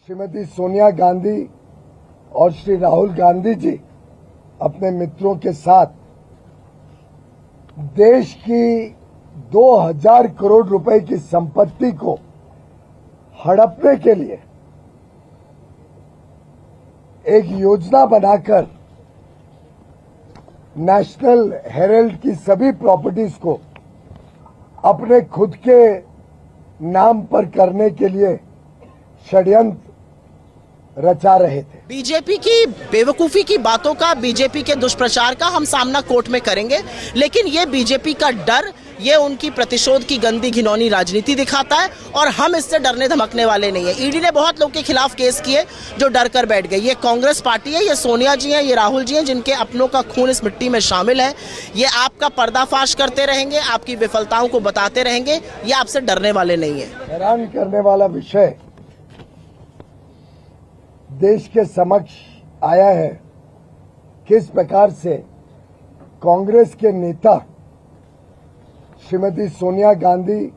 श्रीमती सोनिया गांधी और श्री राहुल गांधी जी अपने मित्रों के साथ देश की 2000 करोड़ रुपए की संपत्ति को हड़पने के लिए एक योजना बनाकर नेशनल हेराल्ड की सभी प्रॉपर्टीज को अपने खुद के नाम पर करने के लिए षड्यंत्र रचा रहे थे। बीजेपी की बेवकूफी की बातों का, बीजेपी के दुष्प्रचार का हम सामना कोर्ट में करेंगे, लेकिन ये बीजेपी का डर, ये उनकी प्रतिशोध की गंदी घिनौनी राजनीति दिखाता है और हम इससे डरने धमकने वाले नहीं है। ईडी ने बहुत लोगों के खिलाफ केस किए जो डर कर बैठ गए। ये कांग्रेस पार्टी है, ये सोनिया जी हैं, ये राहुल जी हैं, जिनके अपनों का खून इस मिट्टी में शामिल है। ये आपका पर्दाफाश करते रहेंगे, आपकी विफलताओं को बताते रहेंगे, ये आपसे डरने वाले नहीं है। हैरान करने वाला विषय देश के समक्ष आया है, किस प्रकार से कांग्रेस के नेता श्रीमती सोनिया गांधी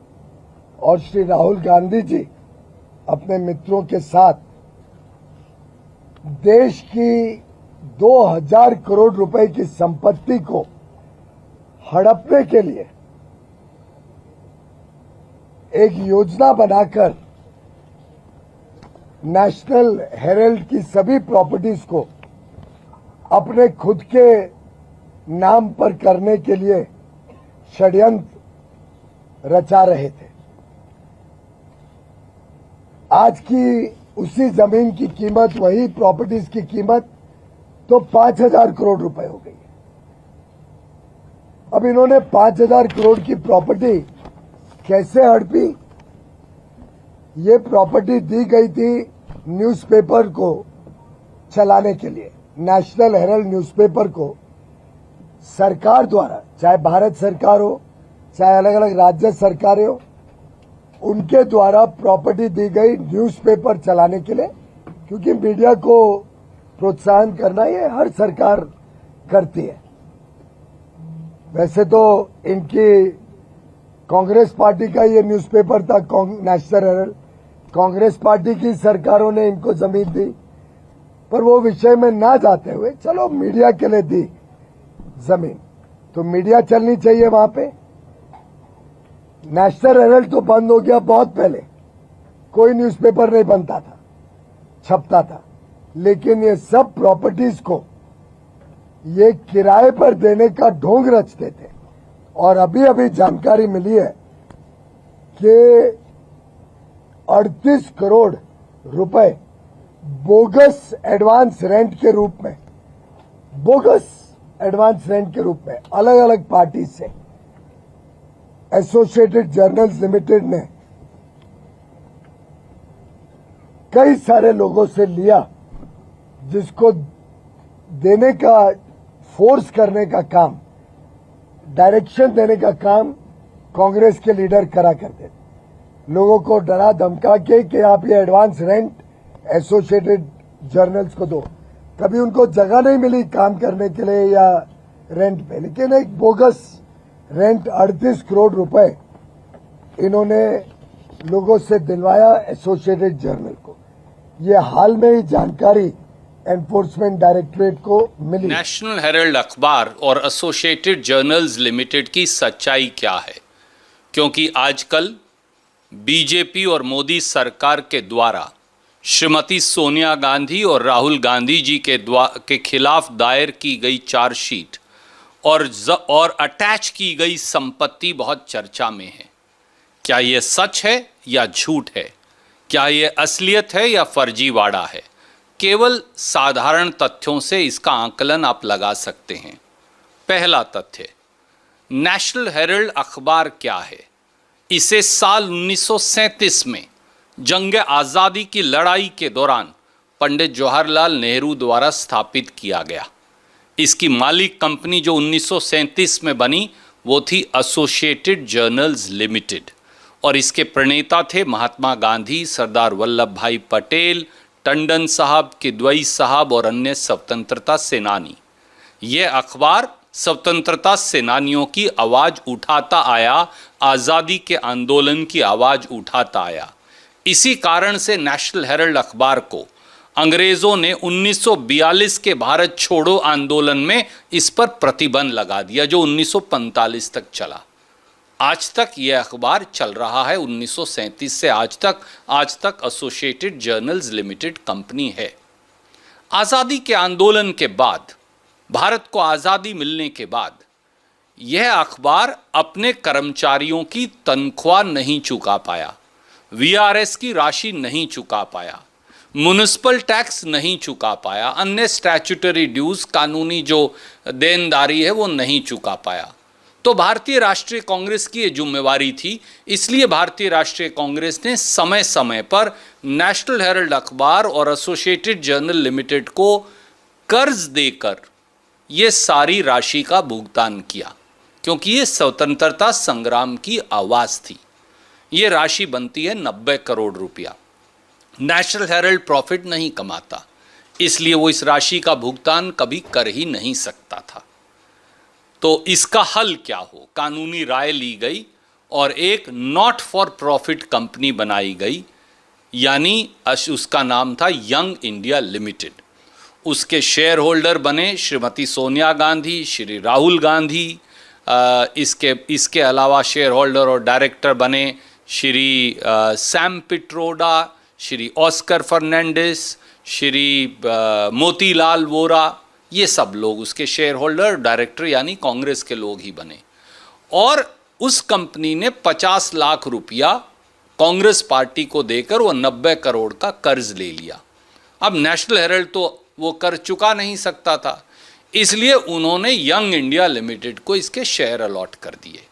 और श्री राहुल गांधी जी अपने मित्रों के साथ देश की 2000 करोड़ रुपए की संपत्ति को हड़पने के लिए एक योजना बनाकर नेशनल हेराल्ड की सभी प्रॉपर्टीज को अपने खुद के नाम पर करने के लिए षड्यंत्र रचा रहे थे। आज की उसी जमीन की कीमत, वही प्रॉपर्टीज की कीमत तो 5000 करोड़ रुपए हो गई है। अब इन्होंने 5000 करोड़ की प्रॉपर्टी कैसे हड़पी? ये प्रॉपर्टी दी गई थी न्यूज़पेपर को चलाने के लिए। नेशनल हेराल्ड न्यूज़पेपर को सरकार द्वारा, चाहे भारत सरकार हो, चाहे अलग अलग राज्य सरकारें हो, उनके द्वारा प्रॉपर्टी दी गई न्यूज़पेपर चलाने के लिए, क्योंकि मीडिया को प्रोत्साहन करना ये हर सरकार करती है। वैसे तो इनकी कांग्रेस पार्टी का ये न्यूज़पेपर था नेशनल हेराल्ड, कांग्रेस पार्टी की सरकारों ने इनको जमीन दी, पर वो विषय में ना जाते हुए चलो मीडिया के लिए दी जमीन, तो मीडिया चलनी चाहिए वहां पे। नेशनल हेराल्ड तो बंद हो गया बहुत पहले, कोई न्यूज़पेपर नहीं बनता था, छपता था, लेकिन ये सब प्रॉपर्टीज को ये किराए पर देने का ढोंग रचते थे। और अभी अभी जानकारी मिली है कि 38 करोड़ रुपए बोगस एडवांस रेंट के रूप में, बोगस एडवांस रेंट के रूप में अलग अलग पार्टी से एसोसिएटेड जर्नल्स लिमिटेड ने कई सारे लोगों से लिया, जिसको देने का, फोर्स करने का काम, डायरेक्शन देने का काम कांग्रेस के लीडर करा करते थे। लोगों को डरा धमका के कि आप ये एडवांस रेंट एसोसिएटेड जर्नल्स को दो। कभी उनको जगह नहीं मिली काम करने के लिए या रेंट पे, लेकिन एक बोगस रेंट 38 करोड़ रुपए इन्होंने लोगों से दिलवाया एसोसिएटेड जर्नल को। ये हाल में ही जानकारी एनफोर्समेंट डायरेक्टरेट को मिली। नेशनल हेराल्ड अखबार और एसोसिएटेड जर्नल्स लिमिटेड की सच्चाई क्या है? क्योंकि आजकल बीजेपी और मोदी सरकार के द्वारा श्रीमती सोनिया गांधी और राहुल गांधी जी के खिलाफ दायर की गई चार्जशीट और अटैच की गई संपत्ति बहुत चर्चा में है। क्या ये सच है या झूठ है? क्या ये असलियत है या फर्जीवाड़ा है? केवल साधारण तथ्यों से इसका आकलन आप लगा सकते हैं। पहला तथ्य, नेशनल हेराल्ड अखबार क्या है? इसे साल 1937 में जंग आज़ादी की लड़ाई के दौरान पंडित जवाहरलाल नेहरू द्वारा स्थापित किया गया। इसकी मालिक कंपनी जो 1937 में बनी वो थी एसोसिएटेड जर्नल्स लिमिटेड, और इसके प्रणेता थे महात्मा गांधी, सरदार वल्लभ भाई पटेल, टंडन साहब, किदवई साहब और अन्य स्वतंत्रता सेनानी। ये अखबार स्वतंत्रता सेनानियों की आवाज़ उठाता आया, आज़ादी के आंदोलन की आवाज़ उठाता आया। इसी कारण से नेशनल हेराल्ड अखबार को अंग्रेजों ने 1942 के भारत छोड़ो आंदोलन में इस पर प्रतिबंध लगा दिया, जो 1945 तक चला। आज तक यह अखबार चल रहा है, 1937 से आज तक एसोसिएटेड जर्नल्स लिमिटेड कंपनी है। आज़ादी के आंदोलन के बाद, भारत को आज़ादी मिलने के बाद, यह अखबार अपने कर्मचारियों की तनख्वाह नहीं चुका पाया, वीआरएस की राशि नहीं चुका पाया, म्युनिसिपल टैक्स नहीं चुका पाया, अन्य स्टैट्यूटरी ड्यूज, कानूनी जो देनदारी है वो नहीं चुका पाया। तो भारतीय राष्ट्रीय कांग्रेस की ये जिम्मेवारी थी, इसलिए भारतीय राष्ट्रीय कांग्रेस ने समय समय पर नेशनल हेराल्ड अखबार और एसोसिएटेड जर्नल लिमिटेड को कर्ज देकर ये सारी राशि का भुगतान किया, क्योंकि ये स्वतंत्रता संग्राम की आवाज़ थी। ये राशि बनती है 90 करोड़ रुपया। नेशनल हेराल्ड प्रॉफिट नहीं कमाता, इसलिए वो इस राशि का भुगतान कभी कर ही नहीं सकता था। तो इसका हल क्या हो, कानूनी राय ली गई और एक नॉट फॉर प्रॉफिट कंपनी बनाई गई, यानी उसका नाम था यंग इंडिया लिमिटेड। उसके शेयर होल्डर बने श्रीमती सोनिया गांधी, श्री राहुल गांधी। इसके अलावा शेयर होल्डर और डायरेक्टर बने श्री सैम पिट्रोडा, श्री ऑस्कर फर्नांडिस, श्री मोतीलाल वोरा। ये सब लोग उसके शेयर होल्डर, डायरेक्टर यानी कांग्रेस के लोग ही बने। और उस कंपनी ने 50 लाख रुपया कांग्रेस पार्टी को देकर वो 90 करोड़ का कर्ज ले लिया। अब नेशनल हेराल्ड तो वो कर चुका नहीं सकता था, इसलिए उन्होंने यंग इंडिया लिमिटेड को इसके शेयर अलॉट कर दिए।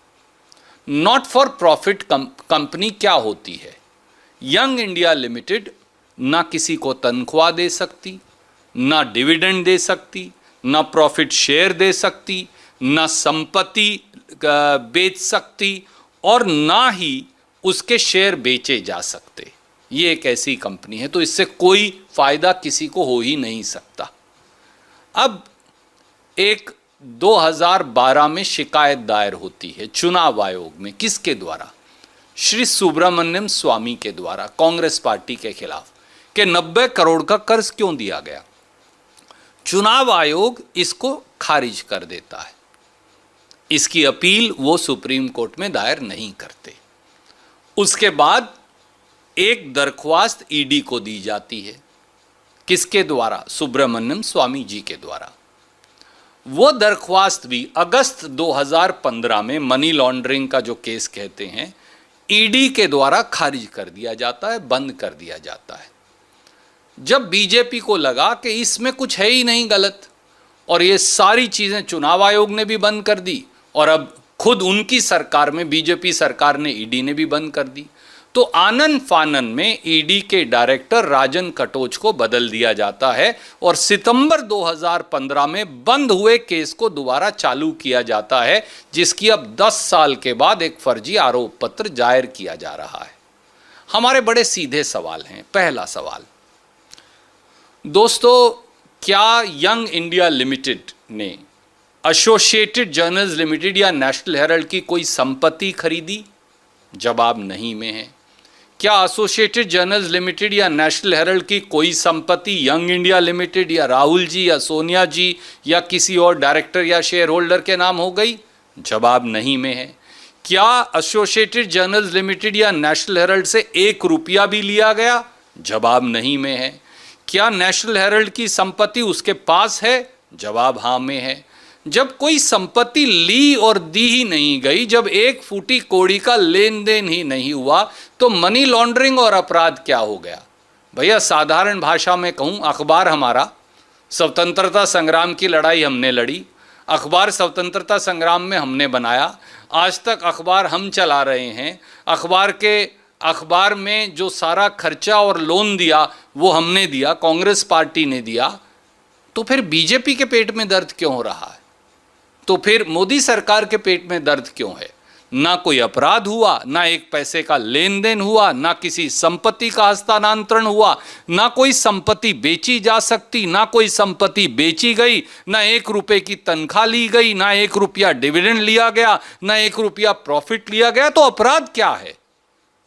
नॉट फॉर प्रॉफिट कंपनी क्या होती है? यंग इंडिया लिमिटेड ना किसी को तनख्वाह दे सकती, ना डिविडेंड दे सकती, ना प्रॉफिट शेयर दे सकती, ना संपत्ति बेच सकती, और ना ही उसके शेयर बेचे जा सकते। ये एक ऐसी कंपनी है, तो इससे कोई फायदा किसी को हो ही नहीं सकता। अब एक 2012 में शिकायत दायर होती है चुनाव आयोग में। किसके द्वारा? श्री सुब्रमण्यम स्वामी के द्वारा, कांग्रेस पार्टी के खिलाफ, कि 90 करोड़ का कर्ज क्यों दिया गया। चुनाव आयोग इसको खारिज कर देता है। इसकी अपील वो सुप्रीम कोर्ट में दायर नहीं करते। उसके बाद एक दरख्वास्त ईडी को दी जाती है। किसके द्वारा? सुब्रमण्यम स्वामी जी के द्वारा। वो दरख्वास्त भी अगस्त 2015 में मनी लॉन्ड्रिंग का जो केस कहते हैं, ईडी के द्वारा खारिज कर दिया जाता है, बंद कर दिया जाता है। जब बीजेपी को लगा कि इसमें कुछ है ही नहीं गलत, और ये सारी चीज़ें चुनाव आयोग ने भी बंद कर दी, और अब खुद उनकी सरकार में, बीजेपी सरकार ने, ईडी ने भी बंद कर दी, तो आनन फानन में ईडी के डायरेक्टर राजन कटोच को बदल दिया जाता है और सितंबर 2015 में बंद हुए केस को दोबारा चालू किया जाता है, जिसकी अब 10 साल के बाद एक फर्जी आरोप पत्र दायर किया जा रहा है। हमारे बड़े सीधे सवाल हैं। पहला सवाल, दोस्तों, क्या यंग इंडिया लिमिटेड ने एसोसिएटेड जर्नल्स लिमिटेड या नेशनल हेराल्ड की कोई संपत्ति खरीदी? जवाब नहीं में है। क्या एसोसिएटेड जर्नल्स लिमिटेड या नेशनल हेराल्ड की कोई संपत्ति यंग इंडिया लिमिटेड या राहुल जी या सोनिया जी या किसी और डायरेक्टर या शेयर होल्डर के नाम हो गई? जवाब नहीं में है। क्या एसोसिएटेड जर्नल्स लिमिटेड या नेशनल हेराल्ड से 1 रुपया भी लिया गया? जवाब नहीं में है। क्या नेशनल हेराल्ड की संपत्ति उसके पास है? जवाब हाँ में है। जब कोई संपत्ति ली और दी ही नहीं गई, जब 1 फूटी कौड़ी का लेन देन ही नहीं हुआ, तो मनी लॉन्ड्रिंग और अपराध क्या हो गया? भैया, साधारण भाषा में कहूँ, अखबार हमारा, स्वतंत्रता संग्राम की लड़ाई हमने लड़ी, अखबार स्वतंत्रता संग्राम में हमने बनाया, आज तक अखबार हम चला रहे हैं, अखबार में जो सारा खर्चा और लोन दिया वो हमने दिया, कांग्रेस पार्टी ने दिया, तो फिर बीजेपी के पेट में दर्द क्यों हो रहा है? तो फिर मोदी सरकार के पेट में दर्द क्यों है? ना कोई अपराध हुआ, ना 1 पैसे का लेन देन हुआ, ना किसी संपत्ति का हस्तांतरण हुआ, ना कोई संपत्ति बेची जा सकती, ना कोई संपत्ति बेची गई, ना 1 रुपए की तनख्वाह ली गई, ना 1 रुपया डिविडेंड लिया गया, ना 1 रुपया प्रॉफिट लिया गया। तो अपराध क्या है?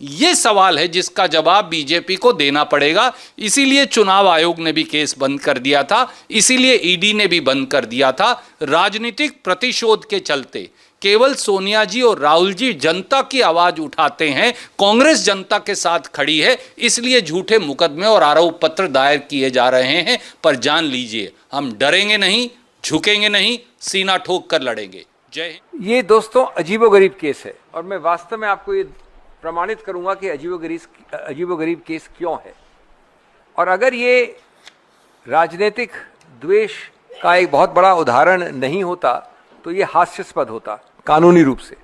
ये सवाल है जिसका जवाब बीजेपी को देना पड़ेगा। इसीलिए चुनाव आयोग ने भी केस बंद कर दिया था, इसीलिए ईडी ने भी बंद कर दिया था। राजनीतिक प्रतिशोध के चलते केवल सोनिया जी और राहुल जी जनता की आवाज उठाते हैं, कांग्रेस जनता के साथ खड़ी है, इसलिए झूठे मुकदमे और आरोप पत्र दायर किए जा रहे हैं। पर जान लीजिए, हम डरेंगे नहीं, झुकेंगे नहीं, सीना ठोक कर लड़ेंगे। जय हिंद। ये दोस्तों अजीबोगरीब केस है और मैं वास्तव में आपको ये प्रमाणित करूंगा कि अजीबोगरीब केस क्यों है। और अगर ये राजनीतिक द्वेष का एक बहुत बड़ा उदाहरण नहीं होता तो ये हास्यास्पद होता कानूनी रूप से।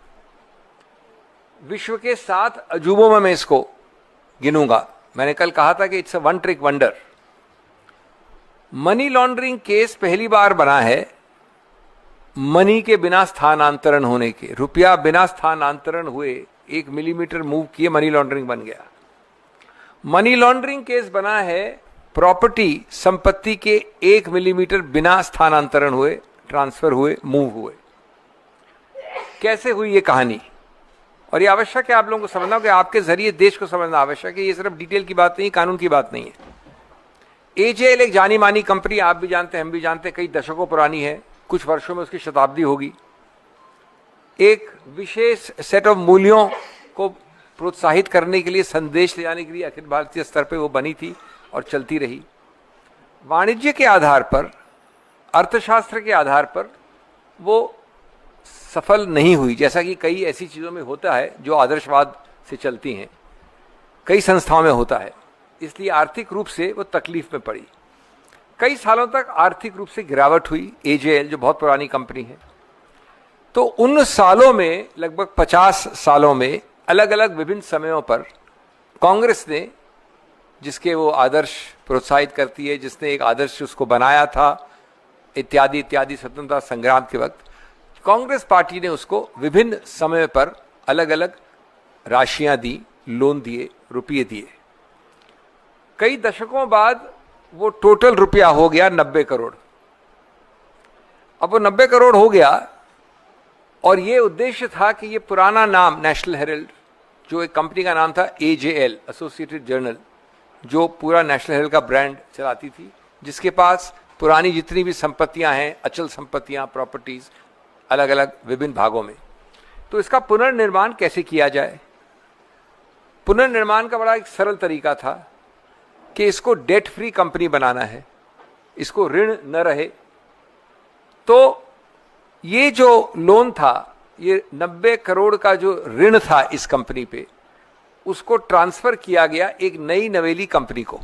विश्व के 7 अजूबों में मैं इसको गिनूंगा। मैंने कल कहा था कि it's a one trick wonder. Money laundering case पहली बार बना है मनी के बिना स्थानांतरण होने के। रुपया बिना स्थानांतरण हुए 1 मिलीमीटर मूव किए मनी लॉन्ड्रिंग बन गया। मनी लॉन्ड्रिंग केस बना है प्रॉपर्टी संपत्ति के 1 मिलीमीटर बिना स्थानांतरण हुए, ट्रांसफर हुए, मूव हुए। कैसे हुई ये कहानी? और ये आवश्यक है आप लोगों को समझना कि आपके जरिए देश को समझना आवश्यक है। ये सिर्फ डिटेल की बात नहीं, कानून की बात नहीं है। एजेएल एक जानी मानी कंपनी, आप भी जानते हैं, हम भी जानते हैं, कई दशकों पुरानी है, कुछ वर्षों में उसकी शताब्दी होगी। एक विशेष सेट ऑफ मूल्यों को प्रोत्साहित करने के लिए, संदेश ले जाने के लिए अखिल भारतीय स्तर पे वो बनी थी और चलती रही। वाणिज्य के आधार पर, अर्थशास्त्र के आधार पर वो सफल नहीं हुई, जैसा कि कई ऐसी चीज़ों में होता है जो आदर्शवाद से चलती हैं, कई संस्थाओं में होता है। इसलिए आर्थिक रूप से वो तकलीफ में पड़ी। कई सालों तक आर्थिक रूप से गिरावट हुई। एजेएल जो बहुत पुरानी कंपनी है, तो उन सालों में, लगभग 50 सालों में, अलग अलग विभिन्न समयों पर कांग्रेस ने, जिसके वो आदर्श प्रोत्साहित करती है, जिसने एक आदर्श उसको बनाया था इत्यादि इत्यादि, स्वतंत्रता संग्राम के वक्त कांग्रेस पार्टी ने उसको विभिन्न समय पर अलग अलग राशियां दी, लोन दिए, रुपये दिए। कई दशकों बाद वो टोटल रुपया हो गया 90 करोड़। अब वो 90 करोड़ हो गया और ये उद्देश्य था कि ये पुराना नाम नेशनल हेरल्ड, जो एक कंपनी का नाम था एजेएल, एसोसिएटेड जर्नल, जो पूरा नेशनल हेरल्ड का ब्रांड चलाती थी, जिसके पास पुरानी जितनी भी संपत्तियां हैं, अचल संपत्तियां, प्रॉपर्टीज, अलग अलग विभिन्न भागों में, तो इसका पुनर्निर्माण कैसे किया जाए। पुनर्निर्माण का बड़ा एक सरल तरीका था कि इसको डेट फ्री कंपनी बनाना है, इसको ऋण न रहे। तो ये जो लोन था, ये 90 करोड़ का जो ऋण था इस कंपनी पे, उसको ट्रांसफर किया गया एक नई नवेली कंपनी को।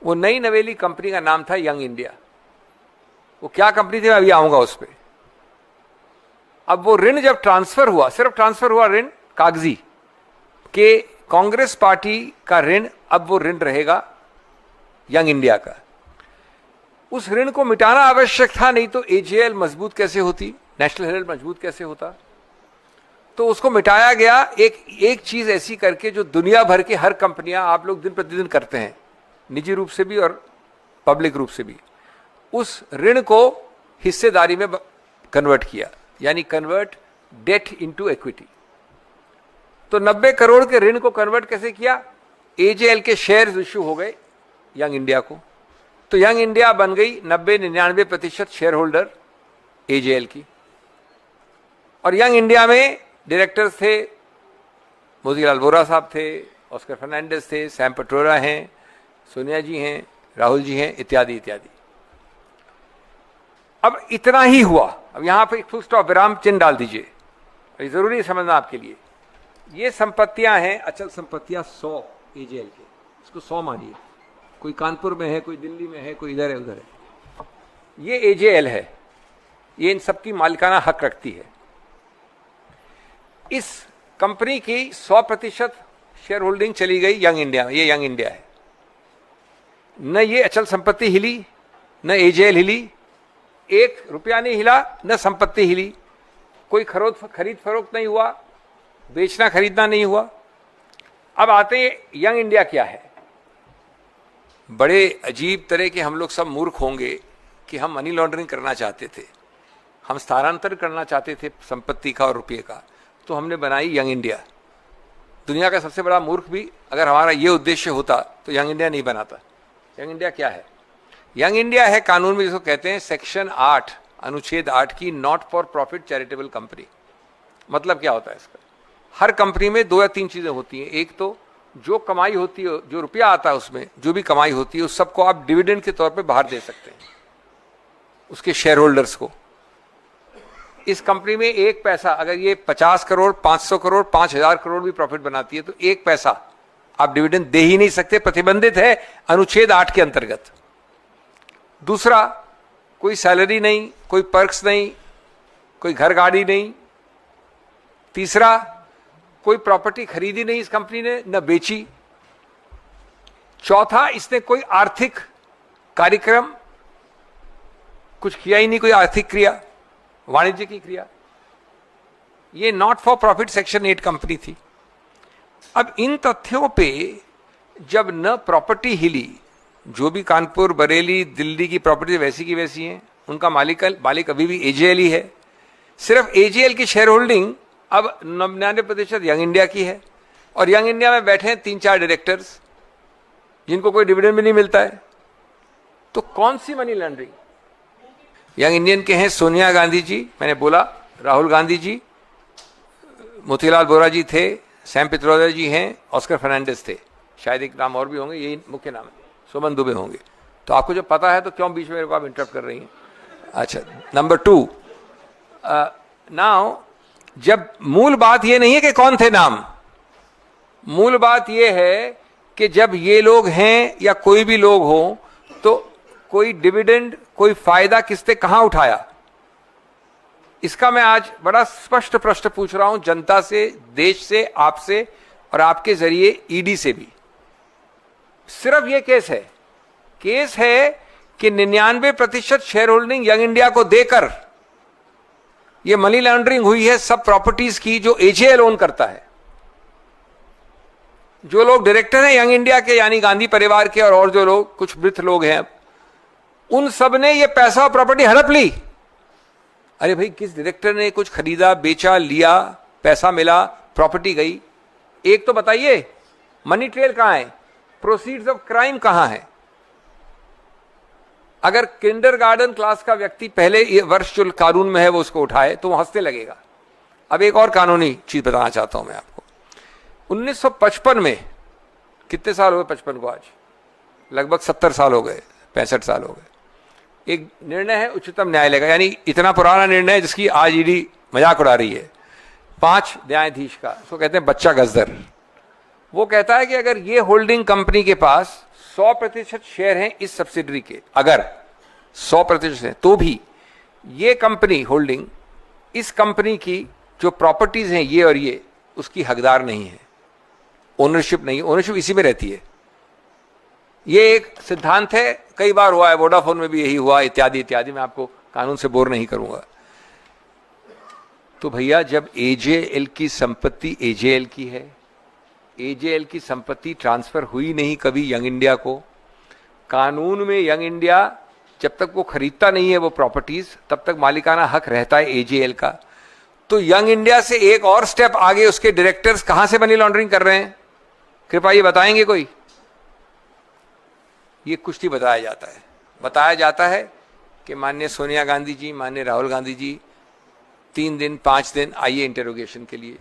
वो नई नवेली कंपनी का नाम था यंग इंडिया। वो क्या कंपनी थी, मैं अभी आऊंगा उस पर। अब वो ऋण जब ट्रांसफर हुआ, सिर्फ ट्रांसफर हुआ ऋण कागजी के, कांग्रेस पार्टी का ऋण, अब वो ऋण रहेगा यंग इंडिया का। उस ऋण को मिटाना आवश्यक था, नहीं तो एजेएल मजबूत कैसे होती, नेशनल हेरल्ड मजबूत कैसे होता। तो उसको मिटाया गया एक चीज ऐसी करके जो दुनिया भर के हर कंपनियां, आप लोग दिन प्रतिदिन करते हैं, निजी रूप से भी और पब्लिक रूप से भी। उस ऋण को हिस्सेदारी में कन्वर्ट किया, यानी कन्वर्ट डेट इनटू इक्विटी। तो 90 करोड़ के ऋण को कन्वर्ट कैसे किया? एजेएल के शेयर्स इश्यू हो गए यंग इंडिया को, तो यंग इंडिया बन गई 90-99% शेयर होल्डर एजेएल की। और यंग इंडिया में डायरेक्टर्स थे, मोतीलाल वोरा साहब थे, ऑस्कर फर्नांडिस थे, सैम पिट्रोडा हैं, सोनिया जी हैं, राहुल जी हैं, इत्यादि इत्यादि। अब इतना ही हुआ। अब यहां पर फुल स्टॉप, विराम चिन्ह डाल दीजिए, ये जरूरी है समझना आपके लिए। ये संपत्तियां हैं, अचल संपत्तियां 100 एजेएल के, इसको 100 मानिए। कोई कानपुर में है, कोई दिल्ली में है, कोई इधर है, उधर है। ये एजेएल है, ये इन सबकी मालिकाना हक रखती है। इस कंपनी की 100% शेयर होल्डिंग चली गई यंग इंडिया में। ये यंग इंडिया है। न ये अचल संपत्ति हिली, न एजेएल हिली, 1 रुपया नहीं हिला, न संपत्ति हिली, कोई खरीद फरोख्त नहीं हुआ, बेचना खरीदना नहीं हुआ। अब आते हैं यंग इंडिया क्या है। बड़े अजीब तरह के हम लोग सब मूर्ख होंगे कि हम मनी लॉन्ड्रिंग करना चाहते थे, हम स्थानांतरण करना चाहते थे संपत्ति का और रुपये का, तो हमने बनाई यंग इंडिया। दुनिया का सबसे बड़ा मूर्ख भी अगर हमारा ये उद्देश्य होता तो यंग इंडिया नहीं बनाता। यंग इंडिया क्या है? यंग इंडिया है कानून में जिसको कहते हैं सेक्शन 8 अनुच्छेद 8 की not for profit charitable company. मतलब क्या होता है इसका? हर कंपनी में 2 या 3 चीजें होती हैं। एक तो जो कमाई होती है, जो रुपया आता है उसमें जो भी कमाई होती है उस सबको आप डिविडेंड के तौर पे बाहर दे सकते हैं उसके शेयर होल्डर्स को। इस कंपनी में एक पैसा, अगर ये 50 करोड़ 500 करोड़ 5000 करोड़ भी प्रॉफिट बनाती है तो एक पैसा आप डिविडेंड दे ही नहीं सकते, प्रतिबंधित है अनुच्छेद 8 के अंतर्गत। दूसरा, कोई सैलरी नहीं, कोई पर्क्स नहीं, कोई घर गाड़ी नहीं। तीसरा, कोई प्रॉपर्टी खरीदी नहीं इस कंपनी ने, न बेची। चौथा, इसने कोई आर्थिक कार्यक्रम कुछ किया ही नहीं, कोई आर्थिक क्रिया, वाणिज्य की क्रिया। ये not for profit section 8 company थी। अब इन तथ्यों पे जब न प्रॉपर्टी हिली, जो भी कानपुर बरेली दिल्ली की प्रॉपर्टी वैसी की वैसी हैं, उनका मालिक अभी भी एजेएल ही है। सिर्फ एजेएल की शेयर होल्डिंग अब 99% यंग इंडिया की है और यंग इंडिया में बैठे हैं 3-4 डायरेक्टर्स जिनको कोई डिविडेंड भी नहीं मिलता है। तो कौन सी मनी लॉन्ड्रिंग? यंग इंडियन के हैं सोनिया गांधी जी, मैंने बोला, राहुल गांधी जी, मोतीलाल वोरा जी थे, सैम पित्रोदा जी हैं, ऑस्कर फर्नांडिस थे, शायद एक नाम और भी होंगे, यही मुख्य नाम है, सुमन दुबे होंगे। तो आपको जब पता है तो क्यों बीच में मेरे को आप इंटरप्ट कर रही हैं? अच्छा, नंबर 2, नाउ जब मूल बात ये नहीं है कि कौन थे नाम, मूल बात ये है कि जब ये लोग हैं या कोई भी लोग हो तो कोई डिविडेंड, कोई फायदा किसने कहां उठाया, इसका मैं आज बड़ा स्पष्ट प्रश्न पूछ रहा हूं जनता से, देश से, आपसे और आपके जरिए ईडी से भी। सिर्फ ये केस है कि 99% शेयर होल्डिंग यंग इंडिया को देकर ये मनी लॉन्ड्रिंग हुई है सब प्रॉपर्टीज की जो एजेएल ओन करता है। जो लोग डायरेक्टर हैं यंग इंडिया के, यानी गांधी परिवार के और जो लोग कुछ वृद्ध लोग हैं, उन सब ने ये पैसा और प्रॉपर्टी हड़प ली। अरे भाई, किस डायरेक्टर ने कुछ खरीदा, बेचा, लिया, पैसा मिला, प्रॉपर्टी गई? एक तो बताइए, मनी ट्रेल कहां है? प्रोसीड्स ऑफ क्राइम कहां है? अगर किंडरगार्टन क्लास का व्यक्ति पहले वर्ष जो कानून में है वो उसको उठाए तो वो हंसने लगेगा। अब एक और कानूनी चीज बताना चाहता हूं मैं आपको। 1955 में, कितने साल हो गए 55 को आज? लगभग 70 साल हो गए, 65 साल हो गए। एक निर्णय है उच्चतम न्यायालय का, यानी इतना पुराना निर्णय है जिसकी आज ईडी मजाक उड़ा रही है, 5 न्यायाधीश का, उसको कहते हैं बच्चा गजदर। वो कहता है कि अगर ये होल्डिंग कंपनी के पास 100% शेयर हैं इस सब्सिडरी के, अगर 100% है, तो भी ये कंपनी होल्डिंग इस कंपनी की जो प्रॉपर्टीज हैं ये और ये, उसकी हकदार नहीं है, ओनरशिप नहीं, ओनरशिप इसी में रहती है। ये एक सिद्धांत है, कई बार हुआ है, वोडाफोन में भी यही हुआ, इत्यादि इत्यादि। मैं आपको कानून से बोर नहीं करूंगा। तो भैया, जब एजेएल की संपत्ति एजेएल की है, एजेएल की संपत्ति ट्रांसफर हुई नहीं कभी यंग इंडिया को, कानून में यंग इंडिया जब तक वो खरीदता नहीं है वो प्रॉपर्टीज, तब तक मालिकाना हक रहता है एजेएल का। तो यंग इंडिया से एक और स्टेप आगे उसके डायरेक्टर्स कहां से मनी लॉन्ड्रिंग कर रहे हैं? कृपया ये बताएंगे कोई? ये कुछ नहीं बताया जाता है। बताया जाता है कि माननीय सोनिया गांधी जी, माननीय राहुल गांधी जी 3 दिन 5 दिन आइए इंटेरोगेशन के लिए।